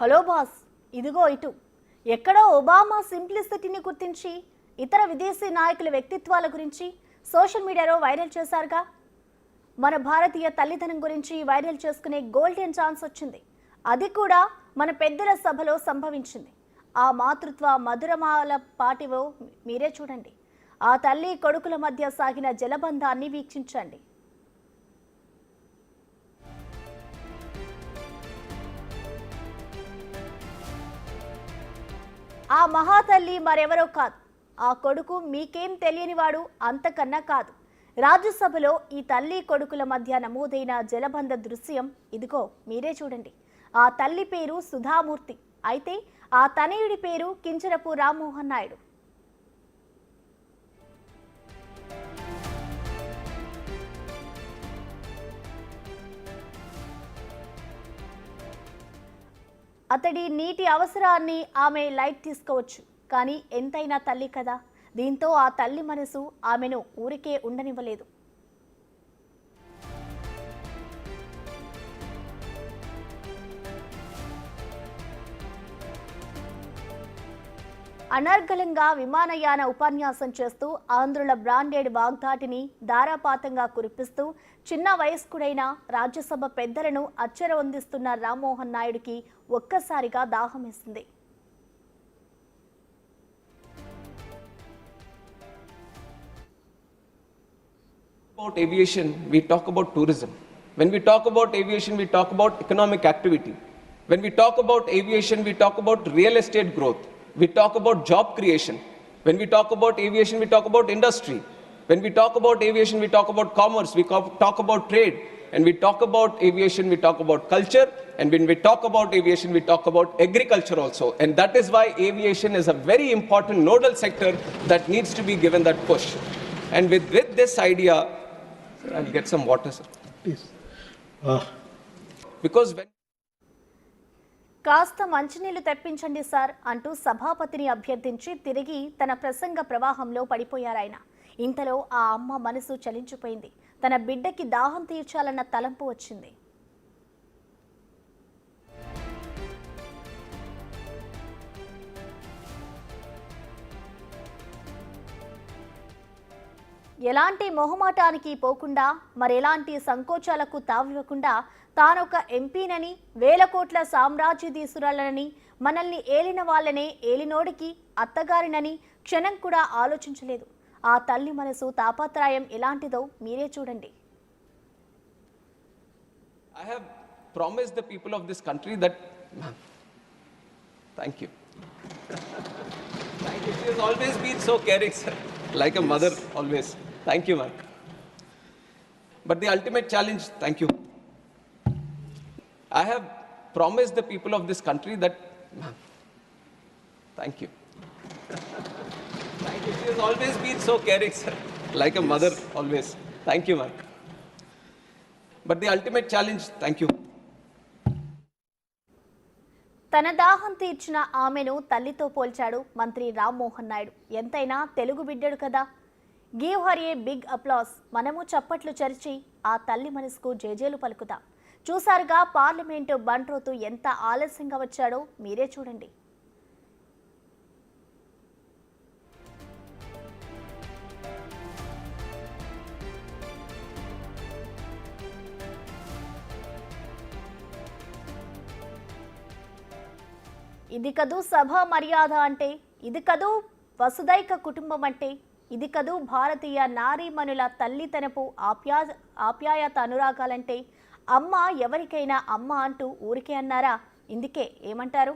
Hello boss, ఇదిగో ఇటు. ఎక్కడో ఒబామా సింప్లిసిటీని గుర్తించి ఇతర విదేశీ నాయకుల వ్యక్తిత్వాల గురించి సోషల్ మీడియాలో వైరల్ చేశారుగా. మన భారతీయ తల్లిదనం గురించి వైరల్ చేసుకునే గోల్డెన్ ఛాన్స్ వచ్చింది. అది కూడా మన పెద్దల సభలో సంభవించింది. ఆ మాతృత్వ మధురమాల పాటివో మీరే చూడండి. ఆ తల్లి కొడుకుల మధ్య సాగిన జలబంధాన్ని వీక్షించండి. ఆ మహాతల్లి మరెవరో కాదు, ఆ కొడుకు మీకేం తెలియనివాడు అంతకన్నా కాదు. రాజ్యసభలో ఈ తల్లి కొడుకుల మధ్య నమోదైన జలబంధ దృశ్యం ఇదిగో మీరే చూడండి. ఆ తల్లి పేరు సుధామూర్తి, అయితే ఆ తనయుడి పేరు కింజరపు రామ్మోహన్ నాయుడు. అతడి నీటి అవసరాన్ని ఆమె లైట్ తీసుకోవచ్చు, కానీ ఎంతైనా తల్లి కదా. దీంతో ఆ తల్లి మనసు ఆమెను ఊరికే ఉండనివ్వలేదు. అనర్గళంగా విమానయాన ఉపన్యాసం చేస్తూ ఆంధ్రుల బ్రాండెడ్ వాగ్దాటిని ధారాపాతంగా కురిపిస్తూ చిన్న వయస్కుడైన రాజ్యసభ పెద్దలను అచ్చరవందిస్తున్న రామ్మోహన్ నాయుడికి ఒక్కసారిగా దాహం వేసింది. About aviation, we talk about tourism. When we talk about aviation, we talk about economic activity. When we talk about aviation, we talk about real estate growth. We talk about job creation. When we talk about aviation, we talk about industry. When we talk about aviation, we talk about commerce. We talk about trade. And we talk about aviation, we talk about culture. And when we talk about aviation, we talk about agriculture also. And that is why aviation is a very important nodal sector that needs to be given that push. And with this idea, I'll get some water, sir. Please. Because when కాస్త మంచినీళ్లు తెప్పించండి sir అంటూ సభాపతిని అభ్యర్థించి తిరిగి తన ప్రసంగ ప్రవాహంలో పడిపోయారాయన. ఇంతలో ఆ అమ్మ మనసు చలించిపోయింది. తన బిడ్డకి దాహం తీర్చాలన్న తలంపు వచ్చింది. ఎలాంటి మొహమాటానికి పోకుండా, మరెలాంటి సంకోచాలకు తావివ్వకుండా తానొక ఎంపీనని, వేల కోట్ల సామ్రాజ్యధీసురాలనని, మనల్ని ఏలిన వాళ్ళనే ఏలినోడికి అత్తగారినని క్షణం కూడా ఆలోచించలేదు. ఆ తల్లి మనసు తాపత్రయం ఎలాంటిదో మీరే చూడండి. I have promised the people of this country that, ma'am, thank you. Thank you. She has always been so caring, sir. Like a mother, always. Thank you, ma'am. But the ultimate challenge, thank you. I have promised the people of this country that, ma'am, thank you. Thank you. She has always been so caring, sir. Like a mother, always. Thank you, ma'am. But the ultimate challenge, thank you. తన దాహం తీర్చిన ఆమెను తల్లితో పోల్చాడు మంత్రి రామ్మోహన్ నాయుడు. ఎంతైనా తెలుగు బిడ్డడు కదా. Give her a big applause. మనము చప్పట్లు చరిచి ఆ తల్లి మనసుకు జేజేలు పలుకుతాం. చూసారుగా పార్లమెంటు బంట్రోతు ఎంత ఆలస్యంగా వచ్చాడో మీరే చూడండి. ఇది కదూ సభ మర్యాద అంటే, ఇది కదూ వసుదైక కుటుంబం అంటే, ఇది కదూ భారతీయ నారీమణుల తల్లితనపు ఆప్యాయత అనురాగాలంటే. అమ్మ ఎవరికైనా అమ్మ అంటూ ఊరికే అన్నారా? ఇందుకే ఏమంటారు?